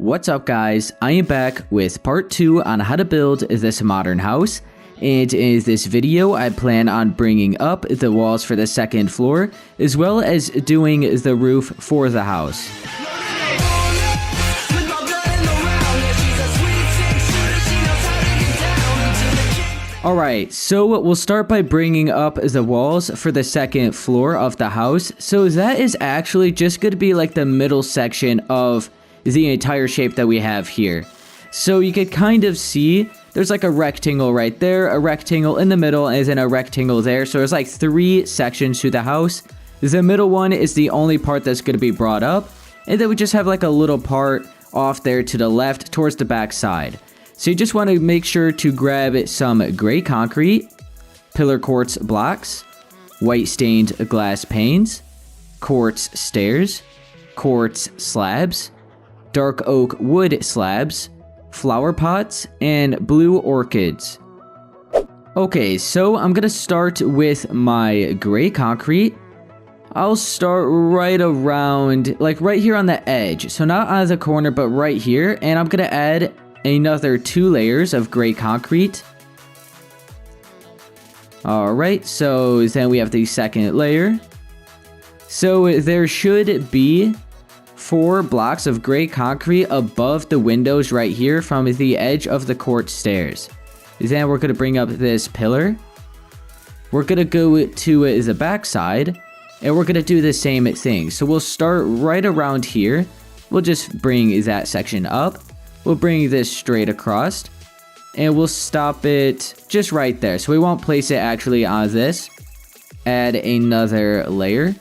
What's up guys, I am back with part 2 on how to build this modern house, and in this video I plan on bringing up the walls for the second floor as well as doing the roof for the house. Alright, so we'll start by bringing up the walls for the second floor of the house. So that is actually just going to be like the middle section of the entire shape that we have here. So you could kind of see there's like a rectangle right there, a rectangle in the middle, and then a rectangle there. So there's like 3 sections to the house. The middle one is the only part that's going to be brought up, and then we just have like a little part off there to the left towards the back side. So you just want to make sure to grab some gray concrete, pillar quartz blocks, white stained glass panes, quartz stairs, quartz slabs, dark oak wood slabs, flower pots, and blue orchids. Okay, so I'm gonna start with my gray concrete. I'll start right around, like right here on the edge. So not on the corner, but right here. And I'm gonna add another 2 layers of gray concrete. Alright, so then we have the second layer. So there should be 4 blocks of gray concrete above the windows right here from the edge of the quartz stairs. Then we're going to bring up this pillar. We're going to go to the back side, and we're going to do the same thing. So we'll start right around here. We'll just bring that section up. We'll bring this straight across, and we'll stop it just right there. So we won't place it actually on this. Add another layer,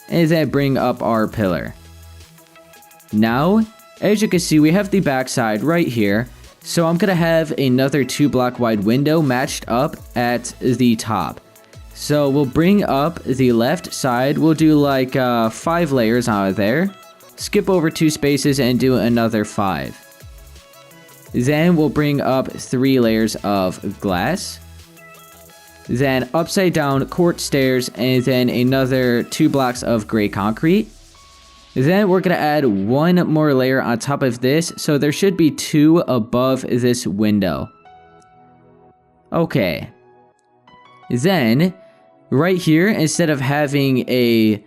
and then bring up our pillar. Now, as you can see, we have the back side right here. So I'm going to have another 2 block wide window matched up at the top. So we'll bring up the left side. We'll do like 5 layers out of there. Skip over 2 spaces and do another 5. Then we'll bring up 3 layers of glass. Then upside down quartz stairs, and then another 2 blocks of gray concrete. Then we're going to add 1 more layer on top of this, so there should be 2 above this window. Okay. Then, right here, instead of having a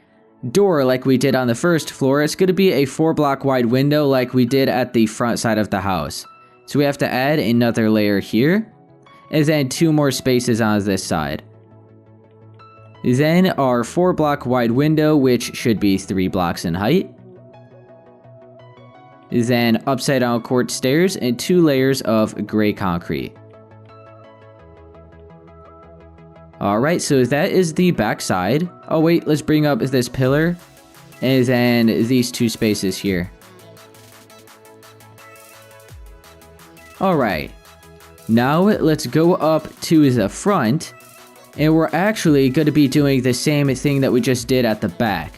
door like we did on the first floor, it's going to be a 4 block wide window like we did at the front side of the house. So we have to add another layer here, and then 2 more spaces on this side. Then our 4 block wide window, which should be 3 blocks in height. Then upside down quartz stairs and 2 layers of gray concrete. Alright, so that is the back side. Oh wait, let's bring up this pillar, and then these 2 spaces here. Alright, now let's go up to the front. And we're actually going to be doing the same thing that we just did at the back.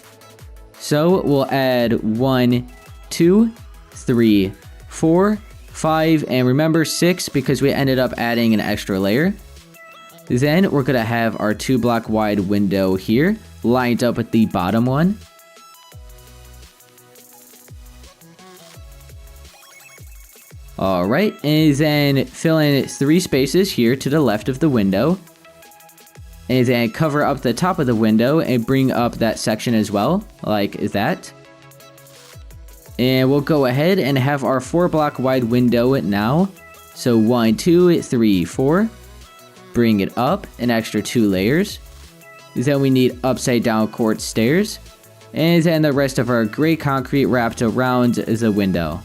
So we'll add 1, 2, 3, 4, 5, and remember 6 because we ended up adding an extra layer. Then we're going to have our 2 block wide window here lined up with the bottom one. Alright, and then fill in 3 spaces here to the left of the window. And then cover up the top of the window and bring up that section as well, like that. And we'll go ahead and have our 4 block wide window now. So 1, 2, 3, 4. Bring it up an extra 2 layers. Then we need upside down quartz stairs. And then the rest of our gray concrete wrapped around the window.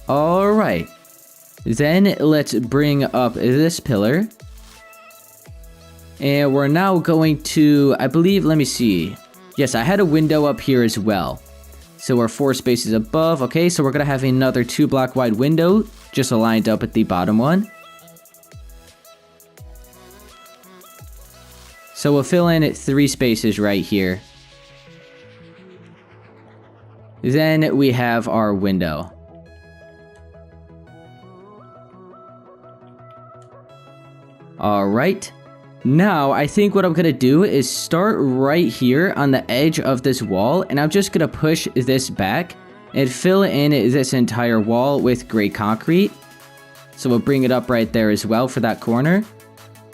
Alright. Then let's bring up this pillar. And we're now going to, I believe, let me see. Yes, I had a window up here as well. So we're 4 spaces above. Okay, so we're going to have another 2 block wide window just aligned up at the bottom one. So we'll fill in 3 spaces right here. Then we have our window. Alright, Now, I think what I'm going to do is start right here on the edge of this wall, and I'm just going to push this back and fill in this entire wall with gray concrete. So we'll bring it up right there as well for that corner.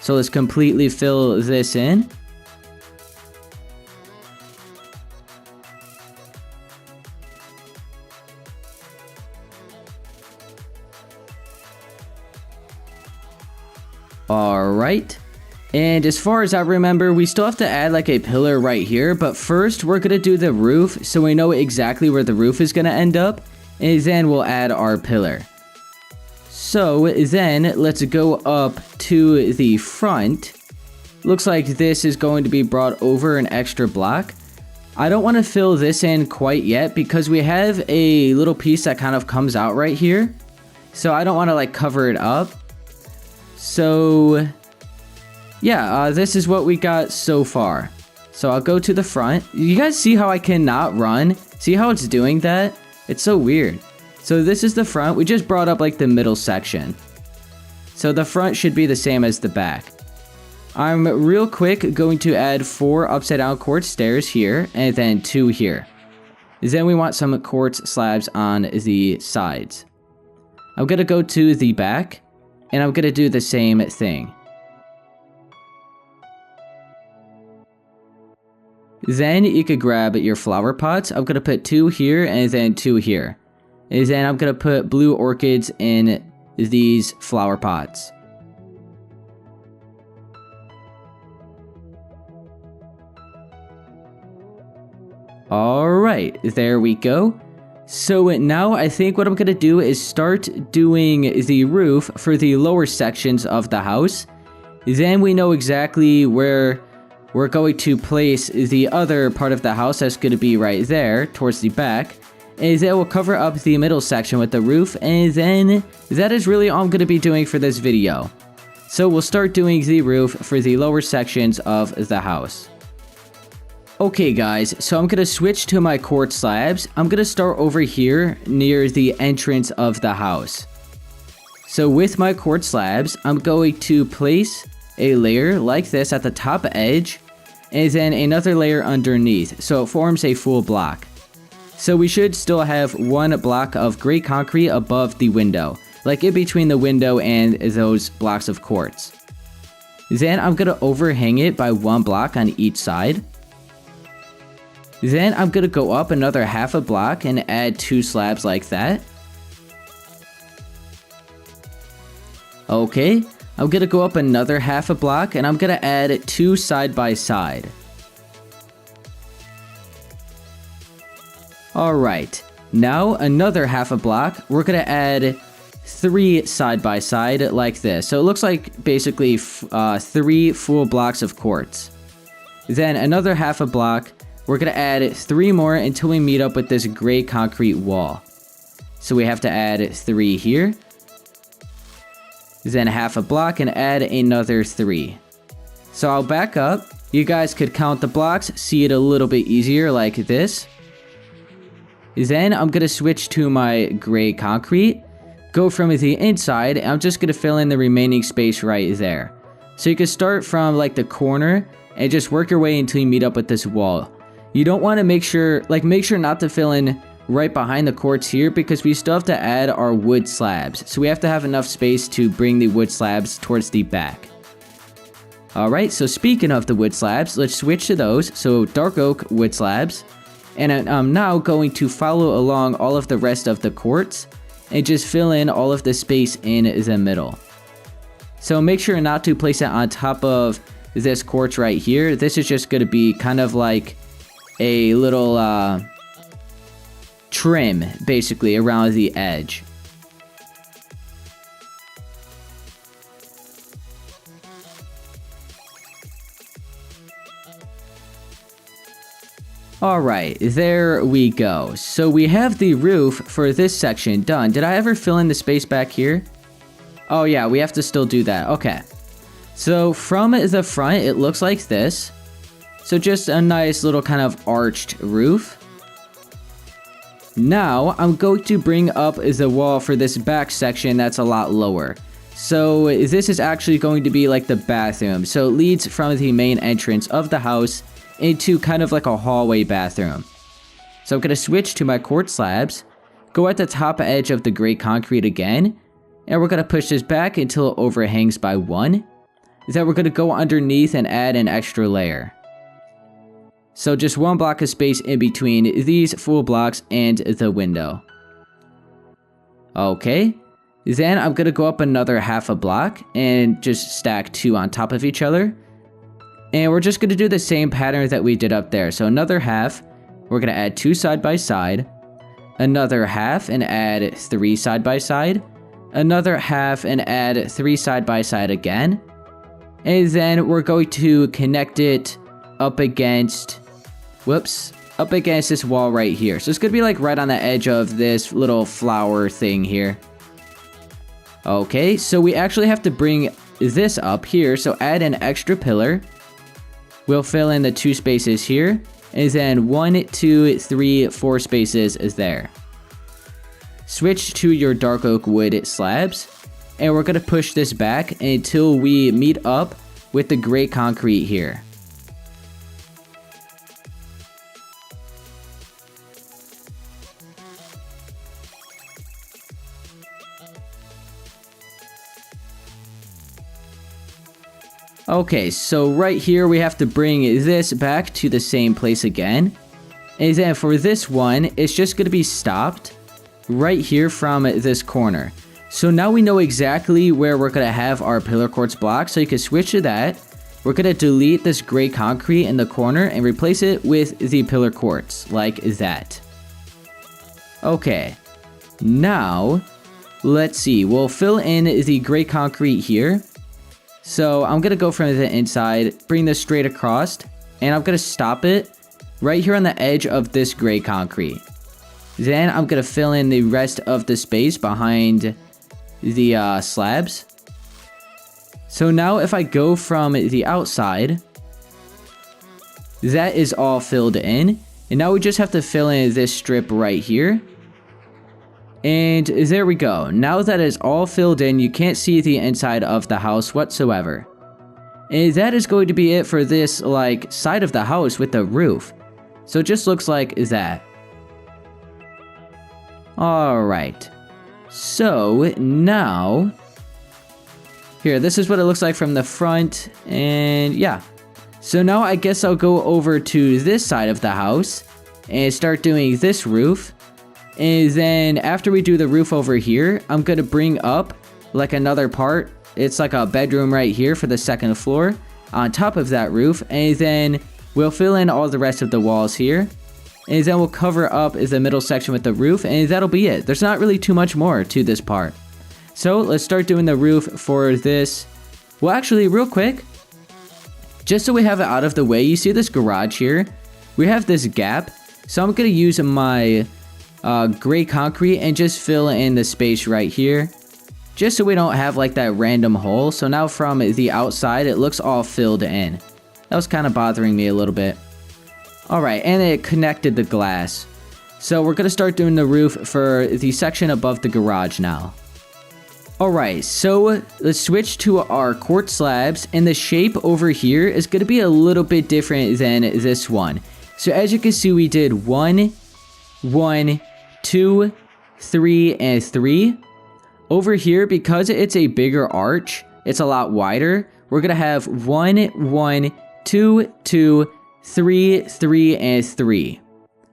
So let's completely fill this in. Alright. And as far as I remember, we still have to add like a pillar right here. But first, we're going to do the roof so we know exactly where the roof is going to end up. And then we'll add our pillar. So then let's go up to the front. Looks like this is going to be brought over an extra block. I don't want to fill this in quite yet because we have a little piece that kind of comes out right here. So I don't want to like cover it up. So yeah, this is what we got so far. So I'll go to the front. You guys see how I cannot run? See how it's doing that? It's so weird. So this is the front. We just brought up like the middle section. So the front should be the same as the back. I'm real quick going to add 4 upside down quartz stairs here and then 2 here. Then we want some quartz slabs on the sides. I'm going to go to the back and I'm going to do the same thing. Then you could grab your flower pots. I'm going to put 2 here and then 2 here. And then I'm going to put blue orchids in these flower pots. Alright, there we go. So now I think what I'm going to do is start doing the roof for the lower sections of the house. Then we know exactly where we're going to place the other part of the house. That's going to be right there towards the back. And then we'll cover up the middle section with the roof. And then that is really all I'm going to be doing for this video. So we'll start doing the roof for the lower sections of the house. Okay guys, so I'm going to switch to my quartz slabs. I'm going to start over here near the entrance of the house. So with my quartz slabs, I'm going to place a layer like this at the top edge. And then another layer underneath, so it forms a full block. So we should still have 1 block of gray concrete above the window, like in between the window and those blocks of quartz. Then I'm going to overhang it by 1 block on each side. Then I'm going to go up another half a block and add 2 slabs like that. Okay. I'm going to go up another half a block and I'm going to add 2 side by side. Alright, now another half a block. We're going to add 3 side by side like this. So it looks like basically 3 full blocks of quartz. Then another half a block. We're going to add 3 more until we meet up with this gray concrete wall. So we have to add 3 here. Then half a block and add another 3. So I'll back up. You guys could count the blocks, see it a little bit easier like this. Then I'm going to switch to my gray concrete. Go from the inside, and I'm just going to fill in the remaining space right there. So you can start from like the corner and just work your way until you meet up with this wall. You don't want to make sure not to fill in right behind the quartz here because we still have to add our wood slabs. So we have to have enough space to bring the wood slabs towards the back. Alright, so speaking of the wood slabs, let's switch to those. So dark oak wood slabs. And I'm now going to follow along all of the rest of the quartz and just fill in all of the space in the middle. So make sure not to place it on top of this quartz right here. This is just going to be kind of like a little trim basically around the edge. Alright, there we go. So we have the roof for this section done. Did I ever fill in the space back here? Oh yeah, we have to still do that. Okay. So from the front, it looks like this. So just a nice little kind of arched roof. Now, I'm going to bring up the wall for this back section that's a lot lower. So this is actually going to be like the bathroom. So it leads from the main entrance of the house into kind of like a hallway bathroom. So I'm going to switch to my quartz slabs, go at the top edge of the gray concrete again, and we're going to push this back until it overhangs by 1. Then we're going to go underneath and add an extra layer. So just 1 block of space in between these full blocks and the window. Okay. Then I'm going to go up another half a block and just stack 2 on top of each other. And we're just going to do the same pattern that we did up there. So another half, we're going to add 2 side by side. Another half and add 3 side by side. Another half and add 3 side by side again. And then we're going to connect it up against, up against this wall right here. So it's going to be like right on the edge of this little flower thing here. Okay, so we actually have to bring this up here. So add an extra pillar. We'll fill in the 2 spaces here. And then 1, 2, 3, 4 spaces is there. Switch to your dark oak wood slabs. And we're going to push this back until we meet up with the gray concrete here. Okay, so right here we have to bring this back to the same place again. And then for this one, it's just going to be stopped right here from this corner. So now we know exactly where we're going to have our pillar quartz block. So you can switch to that. We're going to delete this gray concrete in the corner and replace it with the pillar quartz like that. Okay, now let's see. We'll fill in the gray concrete here. So I'm going to go from the inside, bring this straight across, and I'm going to stop it right here on the edge of this gray concrete. Then I'm going to fill in the rest of the space behind the slabs. So now if I go from the outside, that is all filled in. And now we just have to fill in this strip right here. And there we go. Now that it's all filled in, you can't see the inside of the house whatsoever. And that is going to be it for this like side of the house with the roof. So it just looks like that. Alright. So now, here, this is what it looks like from the front. And yeah. So now I guess I'll go over to this side of the house and start doing this roof. And then after we do the roof over here, I'm going to bring up like another part. It's like a bedroom right here for the second floor on top of that roof. And then we'll fill in all the rest of the walls here. And then we'll cover up the middle section with the roof. And that'll be it. There's not really too much more to this part. So let's start doing the roof for this. Well, actually, real quick, just so we have it out of the way, you see this garage here? We have this gap. So I'm going to use my gray concrete and just fill in the space right here, just so we don't have like that random hole. So now from the outside it looks all filled in. That was kind of bothering me a little bit. Alright, and it connected the glass. So we're gonna start doing the roof for the section above the garage now. Alright, so let's switch to our quartz slabs, and the shape over here is gonna be a little bit different than this one. So as you can see, we did 1, 2, 3, and 3. Over here, because it's a bigger arch, it's a lot wider. We're gonna have 1, 1, 2, 2, 3, 3, and 3.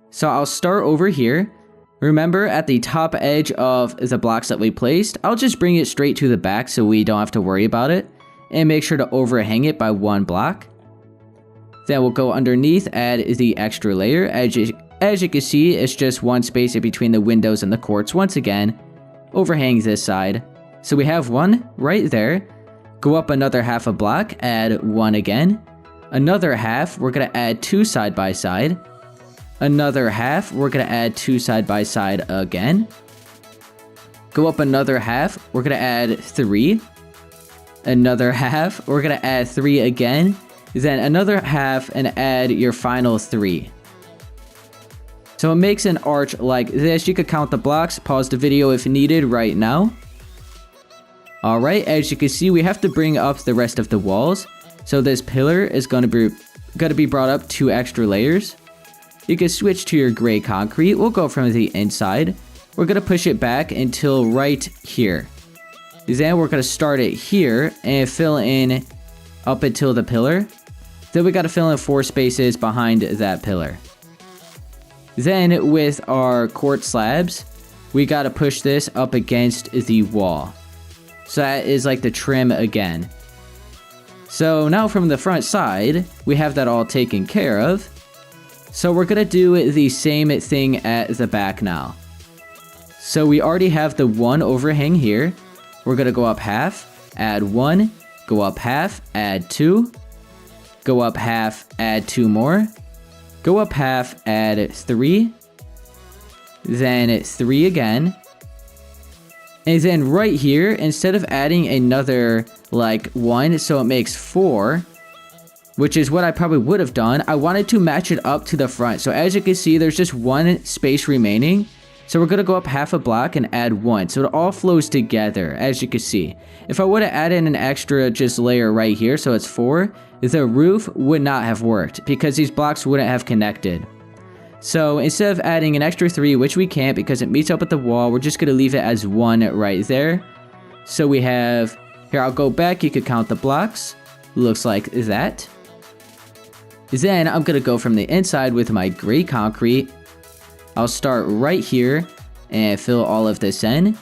So I'll start over here. Remember, at the top edge of the blocks that we placed, I'll just bring it straight to the back so we don't have to worry about it. And make sure to overhang it by 1 block. Then we'll go underneath, add the extra layer. As you can see, it's just 1 space in between the windows and the quartz once again. Overhang this side. So we have 1 right there. Go up another half a block, add 1 again. Another half, we're going to add 2 side by side. Another half, we're going to add 2 side by side again. Go up another half, we're going to add 3. Another half, we're going to add 3 again. Then another half and add your final 3. So it makes an arch like this. You could count the blocks, pause the video if needed right now. Alright, as you can see, we have to bring up the rest of the walls. So this pillar is going to be brought up 2 extra layers. You can switch to your gray concrete. We'll go from the inside. We're going to push it back until right here. Then we're going to start it here and fill in up until the pillar. Then we got to fill in 4 spaces behind that pillar. Then with our quartz slabs, we got to push this up against the wall. So that is like the trim again. So now from the front side, we have that all taken care of. So we're going to do the same thing at the back now. So we already have the 1 overhang here. We're going to go up half, add 1, go up half, add 2, go up half, add 2 more, go up half, add 3, then 3 again. And then right here, instead of adding another like 1, so it makes 4, which is what I probably would have done, I wanted to match it up to the front. So as you can see, there's just 1 space remaining. So we're going to go up half a block and add 1. So it all flows together, as you can see. If I would have added an extra just layer right here, so it's 4, the roof would not have worked because these blocks wouldn't have connected. So instead of adding an extra 3, which we can't because it meets up with the wall, we're just going to leave it as 1 right there. So we have, here I'll go back, you could count the blocks. Looks like that. Then I'm going to go from the inside with my gray concrete. I'll start right here and fill all of this in.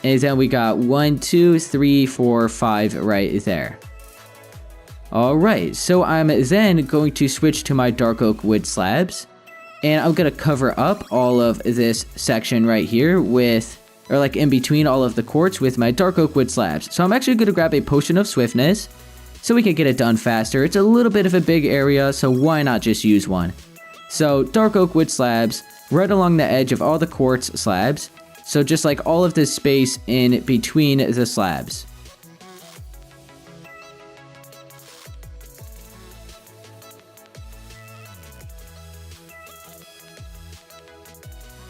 And then we got 1, 2, 3, 4, 5 right there. Alright, so I'm then going to switch to my dark oak wood slabs. And I'm going to cover up all of this section right here with, or like in between all of the quartz with my dark oak wood slabs. So I'm actually going to grab a potion of swiftness so we can get it done faster. It's a little bit of a big area, so why not just use one? So dark oak wood slabs right along the edge of all the quartz slabs. So just like all of this space in between the slabs.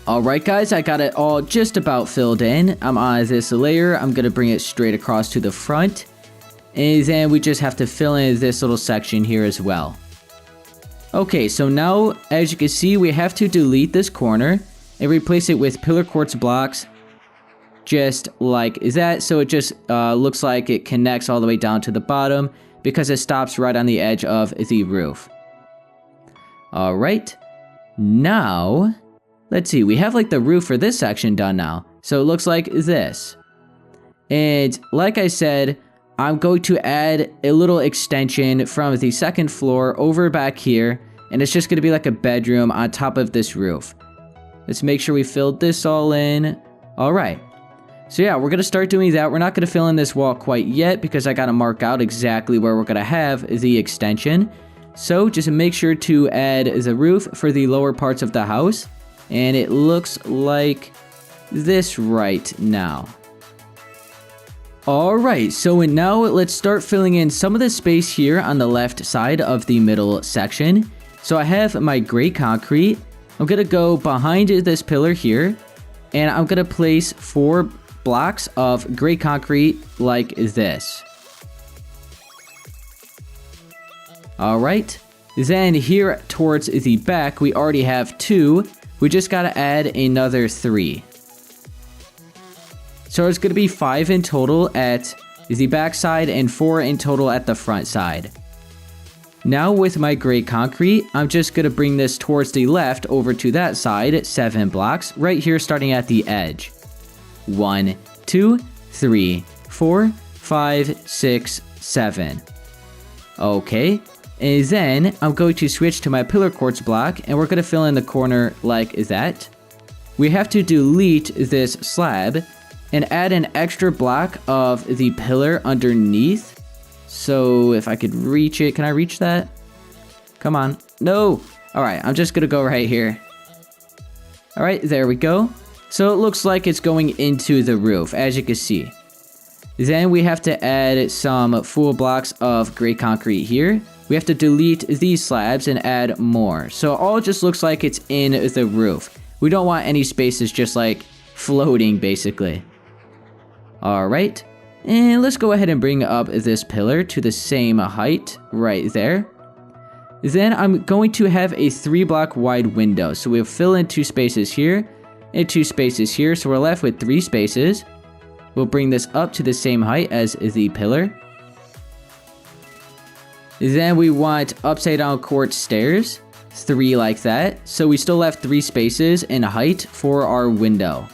Alright guys, I got it all just about filled in. I'm on this layer. I'm going to bring it straight across to the front. And then we just have to fill in this little section here as well. Okay, so now as you can see, we have to delete this corner and replace it with pillar quartz blocks. Just like that. So it just looks like it connects all the way down to the bottom because it stops right on the edge of the roof. Alright. Now, let's see, we have like the roof for this section done now. So it looks like this. And like I said, I'm going to add a little extension from the second floor over back here. And it's just going to be like a bedroom on top of this roof. Let's make sure we filled this all in. Alright. So yeah, we're going to start doing that. We're not going to fill in this wall quite yet because I got to mark out exactly where we're going to have the extension. So just make sure to add the roof for the lower parts of the house. And it looks like this right now. Alright, so now let's start filling in some of the space here on the left side of the middle section. So I have my gray concrete. I'm going to go behind this pillar here. And I'm going to place 4 blocks of gray concrete like this. Alright, then here towards the back, we already have 2. We just got to add another 3. So it's going to be 5 in total at the back side and 4 in total at the front side. Now with my gray concrete, I'm just going to bring this towards the left over to that side, 7 blocks, right here starting at the edge. 1, 2, 3, 4, 5, 6, 7. Okay, and then I'm going to switch to my pillar quartz block and we're going to fill in the corner like that. We have to delete this slab and add an extra block of the pillar underneath. So if I could reach it, can I reach that? Come on. No. All right, I'm just going to go right here. All right, there we go. So it looks like it's going into the roof, as you can see. Then we have to add some full blocks of gray concrete here. We have to delete these slabs and add more. So it all just looks like it's in the roof. We don't want any spaces just like floating, basically. Alright, And let's go ahead and bring up this pillar to the same height right there. Then I'm going to have a 3-block wide window. So we'll fill in 2 spaces here and 2 spaces here. So we're left with 3 spaces. We'll bring this up to the same height as the pillar. Then we want upside down quartz stairs, 3 like that. So we still left 3 spaces in height for our window.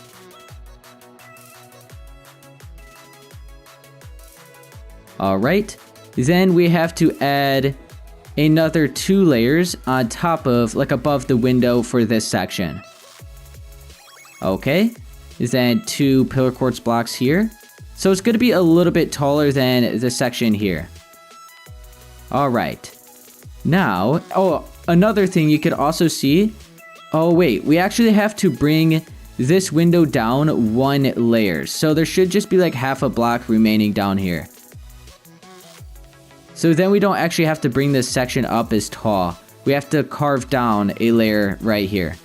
Alright, then we have to add another 2 layers on top of, like above the window for this section. Okay, then 2 pillar quartz blocks here. So it's going to be a little bit taller than the section here. Alright, now, another thing you could also see. Oh wait, we actually have to bring this window down 1 layer. So there should just be like half a block remaining down here. So then we don't actually have to bring this section up as tall. We have to carve down a layer right here.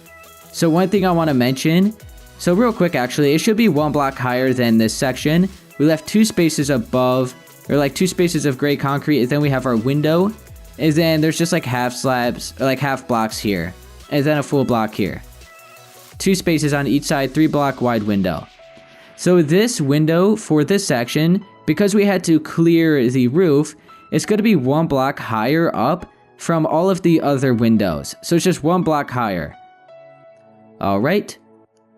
So one thing I want to mention, so real quick actually, it should be 1 block higher than this section. We left 2 spaces above, or like 2 spaces of gray concrete, and then we have our window. And then there's just like half slabs, or like half blocks here. And then a full block here. 2 spaces on each side, 3-block wide window. So this window for this section, because we had to clear the roof, it's going to be 1 block higher up from all of the other windows. So it's just 1 block higher. Alright.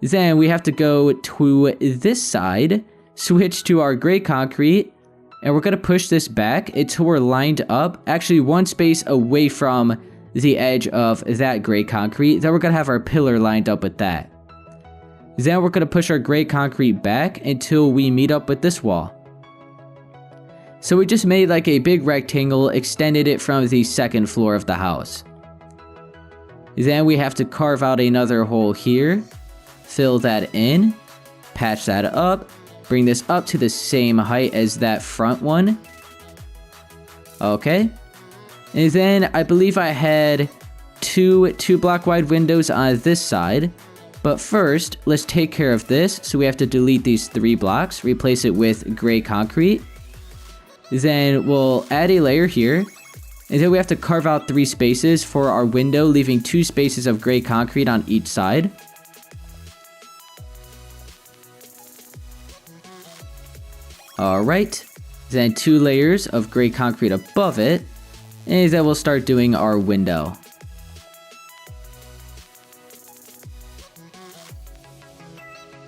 Then we have to go to this side, switch to our gray concrete, and we're going to push this back until we're lined up, actually 1 space away from the edge of that gray concrete. Then we're going to have our pillar lined up with that. Then we're going to push our gray concrete back until we meet up with this wall. So we just made like a big rectangle, extended it from the 2nd floor of the house. Then we have to carve out another hole here, fill that in, patch that up, bring this up to the same height as that front one. Okay. And then I believe I had 2 2-block wide windows on this side. But first, let's take care of this. So we have to delete these 3 blocks, replace it with gray concrete. Then we'll add a layer here. And then we have to carve out 3 spaces for our window, leaving 2 spaces of gray concrete on each side. Alright. Then 2 layers of gray concrete above it. And then we'll start doing our window.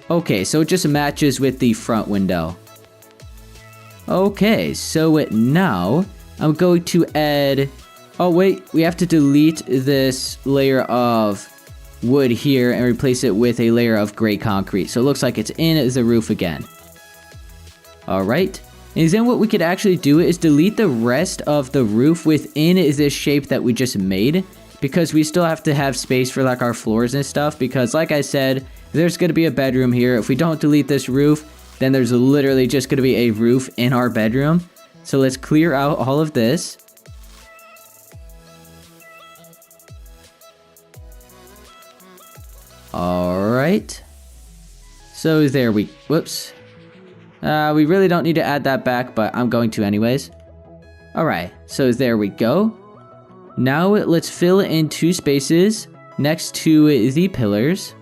Okay, so it just matches with the front window. Okay, so now I'm going to add... Oh wait, we have to delete this layer of wood here and replace it with a layer of gray concrete. So it looks like it's in the roof again. Alright, and then what we could actually do is delete the rest of the roof within this shape that we just made. Because we still have to have space for like our floors and stuff. Because like I said, there's going to be a bedroom here. If we don't delete this roof, then there's literally just going to be a roof in our bedroom. So let's clear out all of this. Alright. So there we... Whoops. We really don't need to add that back, but I'm going to anyways. Alright, so there we go. Now let's fill in 2 spaces next to the pillars.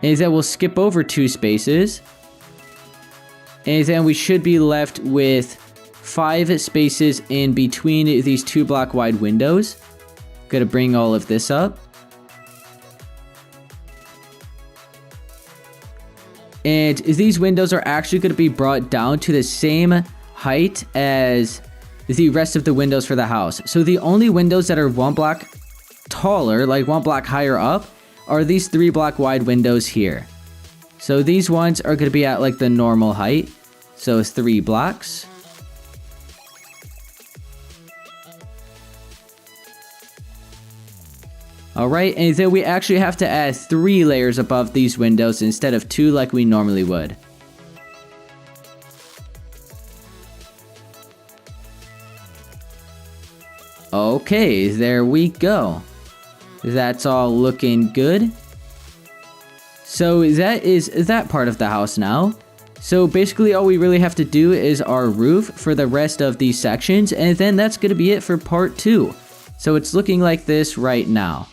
And then we'll skip over 2 spaces. And then we should be left with 5 spaces in between these 2-block wide windows. Gonna bring all of this up. And these windows are actually going to be brought down to the same height as the rest of the windows for the house. So the only windows that are 1 block taller, like 1 block higher up, are these 3-block wide windows here. So these ones are going to be at like the normal height. So 3 blocks. Alright, and then we actually have to add 3 layers above these windows instead of 2 like we normally would. Okay, there we go. That's all looking good. So that is that part of the house now. So basically all we really have to do is our roof for the rest of these sections, and then that's going to be it for part 2. So it's looking like this right now.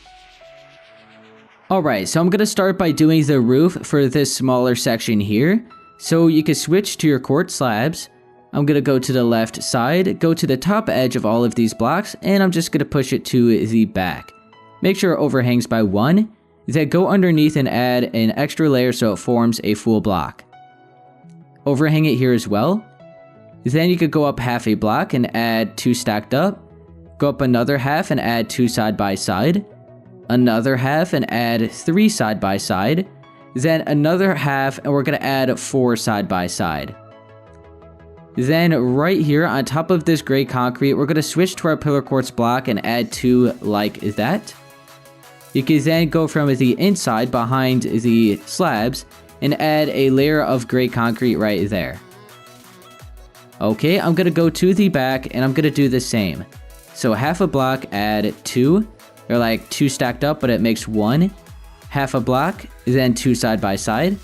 Alright, so I'm going to start by doing the roof for this smaller section here. So you can switch to your quartz slabs. I'm going to go to the left side, go to the top edge of all of these blocks, and I'm just going to push it to the back. Make sure it overhangs by 1. Then go underneath and add an extra layer so it forms a full block. Overhang it here as well. Then you could go up half a block and add 2 stacked up. Go up another half and add 2 side by side. Another half and add 3 side by side. Then another half and we're going to add 4 side by side. Then right here on top of this gray concrete, we're going to switch to our pillar quartz block and add 2 like that. You can then go from the inside behind the slabs and add a layer of gray concrete right there. Okay, I'm going to go to the back and I'm going to do the same. So half a block, add 2. They're like 2 stacked up, but it makes 1. Half a block, then 2 side by side.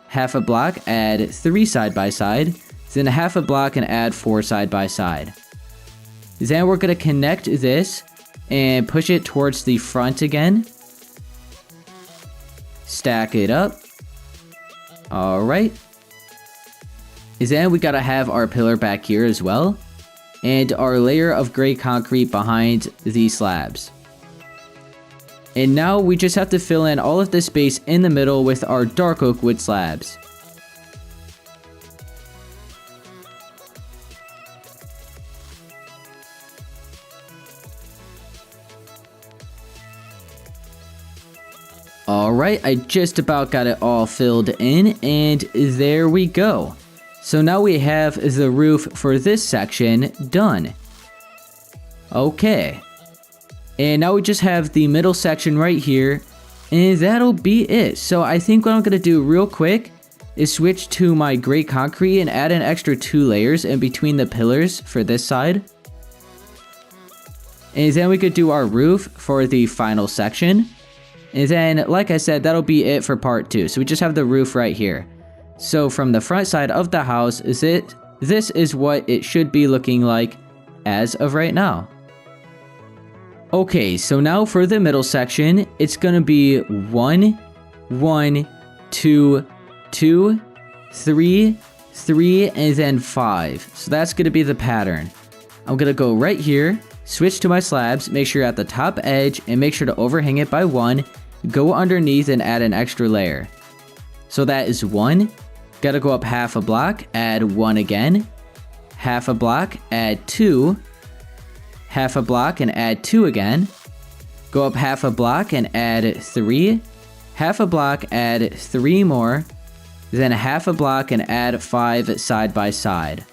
Half a block, add 3 side by side. Then half a block and add 4 side by side. Then we're going to connect this and push it towards the front again. Stack it up. Alright. Then we gotta have our pillar back here as well. And our layer of gray concrete behind the slabs. And now we just have to fill in all of the space in the middle with our dark oak wood slabs. Alright, I just about got it all filled in, and there we go. So now we have the roof for this section done. Okay. And now we just have the middle section right here, and that'll be it. So I think what I'm going to do real quick is switch to my gray concrete and add an extra 2 layers in between the pillars for this side. And then we could do our roof for the final section. And then, like I said, that'll be it for part 2. So we just have the roof right here. So from the front side of the house, this is what it should be looking like as of right now. Okay, so now for the middle section, it's going to be 1, 1, 2, 2, 3, 3, and then 5. So that's going to be the pattern. I'm going to go right here, switch to my slabs, make sure you're at the top edge, and make sure to overhang it by 1. Go underneath and add an extra layer. So that is 1. Gotta go up half a block, add 1 again. Half a block, add 2. Half a block and add 2 again. Go up half a block and add 3. Half a block, add 3 more. Then half a block and add 5 side by side.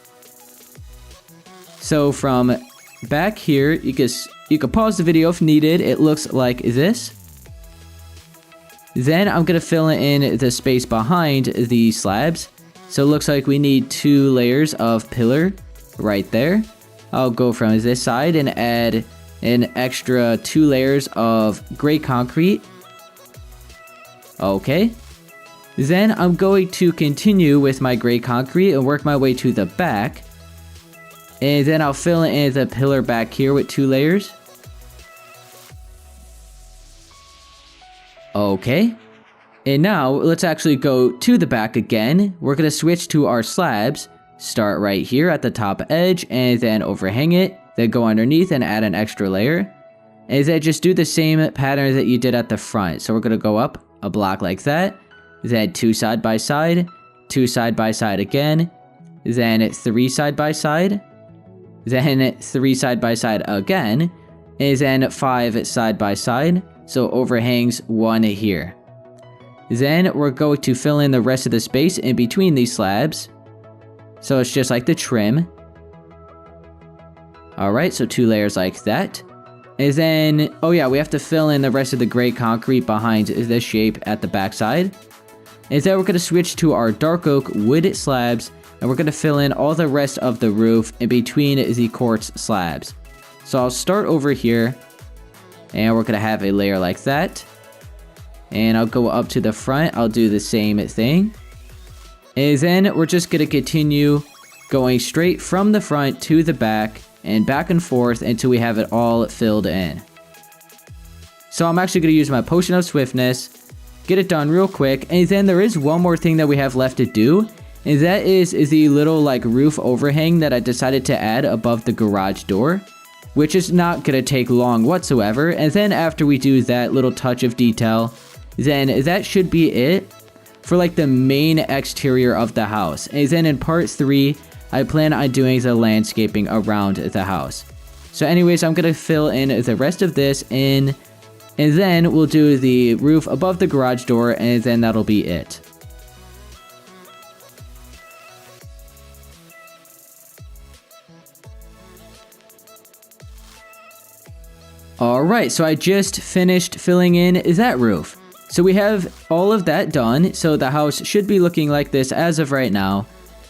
So from back here, you can pause the video if needed. It looks like this. Then I'm going to fill in the space behind the slabs. So it looks like we need 2 layers of pillar right there. I'll go from this side and add an extra 2 layers of gray concrete. Okay. Then I'm going to continue with my gray concrete and work my way to the back. And then I'll fill in the pillar back here with 2 layers. Okay. And now let's actually go to the back again. We're going to switch to our slabs. Start right here at the top edge and then overhang it. Then go underneath and add an extra layer. And then just do the same pattern that you did at the front. So we're going to go up a block like that. Then 2 side by side. 2 side by side again. Then 3 side by side. Then 3 side by side again. And then 5 side by side. So overhangs 1 here. Then we're going to fill in the rest of the space in between these slabs. So it's just like the trim. Alright, so 2 layers like that. And then, oh yeah, we have to fill in the rest of the gray concrete behind this shape at the backside. And then we're going to switch to our dark oak wood slabs. And we're going to fill in all the rest of the roof in between the quartz slabs. So I'll start over here. And we're going to have a layer like that. And I'll go up to the front. I'll do the same thing. And then we're just going to continue going straight from the front to the back and back and forth until we have it all filled in. So I'm actually going to use my potion of swiftness, get it done real quick. And then there is one more thing that we have left to do. And that is the little like roof overhang that I decided to add above the garage door, which is not going to take long whatsoever. And then after we do that little touch of detail, then that should be it for like the main exterior of the house. And then in part 3, I plan on doing the landscaping around the house. So anyways, I'm going to fill in the rest of this in, and then we'll do the roof above the garage door, and then that'll be it. Alright, so I just finished filling in that roof. So we have all of that done, so the house should be looking like this as of right now.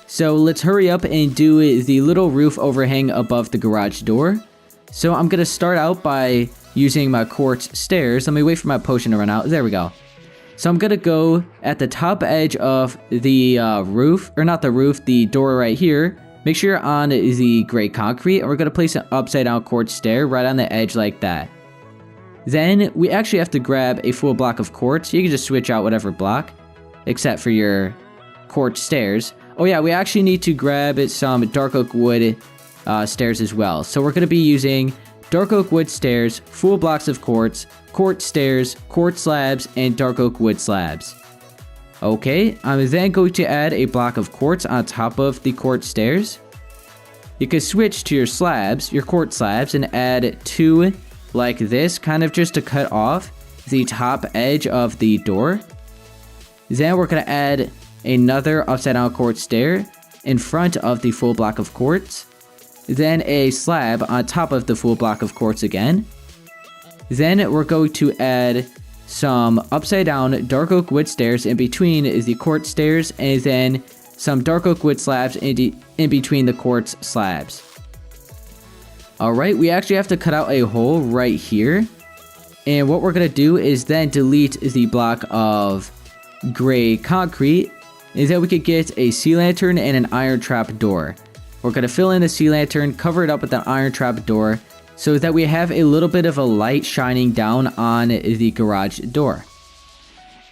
So let's hurry up and do the little roof overhang above the garage door. So I'm going to start out by using my quartz stairs. Let me wait for my potion to run out. There we go. So I'm going to go at the top edge of the roof, or not the roof, the door right here. Make sure you're on the gray concrete, and we're going to place an upside down quartz stair right on the edge like that. Then we actually have to grab a full block of quartz. You can just switch out whatever block, except for your quartz stairs. Oh yeah, we actually need to grab some dark oak wood stairs as well. So we're going to be using dark oak wood stairs, full blocks of quartz, quartz stairs, quartz slabs, and dark oak wood slabs. Okay, I'm then going to add a block of quartz on top of the quartz stairs. You can switch to your slabs, your quartz slabs, and add 2 like this, kind of just to cut off the top edge of the door. Then we're going to add another upside down quartz stair in front of the full block of quartz. Then a slab on top of the full block of quartz again. Then we're going to add some upside down dark oak wood stairs in between the quartz stairs, and then some dark oak wood slabs in between the quartz slabs. Alright, we actually have to cut out a hole right here. And what we're going to do is then delete the block of gray concrete, and then we could get a sea lantern and an iron trap door. We're going to fill in the sea lantern, cover it up with an iron trap door, so that we have a little bit of a light shining down on the garage door.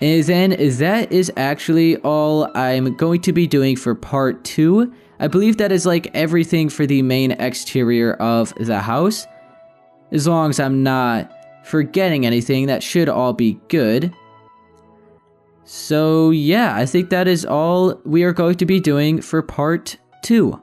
And then that is actually all I'm going to be doing for part 2. I believe that is like everything for the main exterior of the house. As long as I'm not forgetting anything, that should all be good. So yeah, I think that is all we are going to be doing for part 2.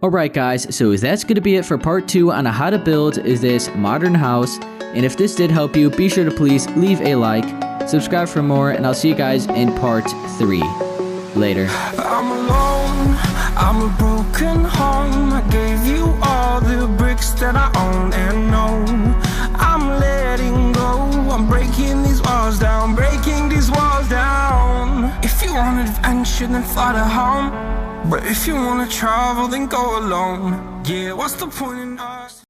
Alright guys, so that's going to be it for part 2 on how to build this modern house. And if this did help you, be sure to please leave a like, subscribe for more, and I'll see you guys in part 3. Later. I'm alone, I'm a broken home. I gave you all the bricks that I own and know. I'm letting go, I'm breaking these walls down, breaking these walls down. If you want adventure, then fly to home. But if you wanna travel, then go alone. Yeah, what's the point in us?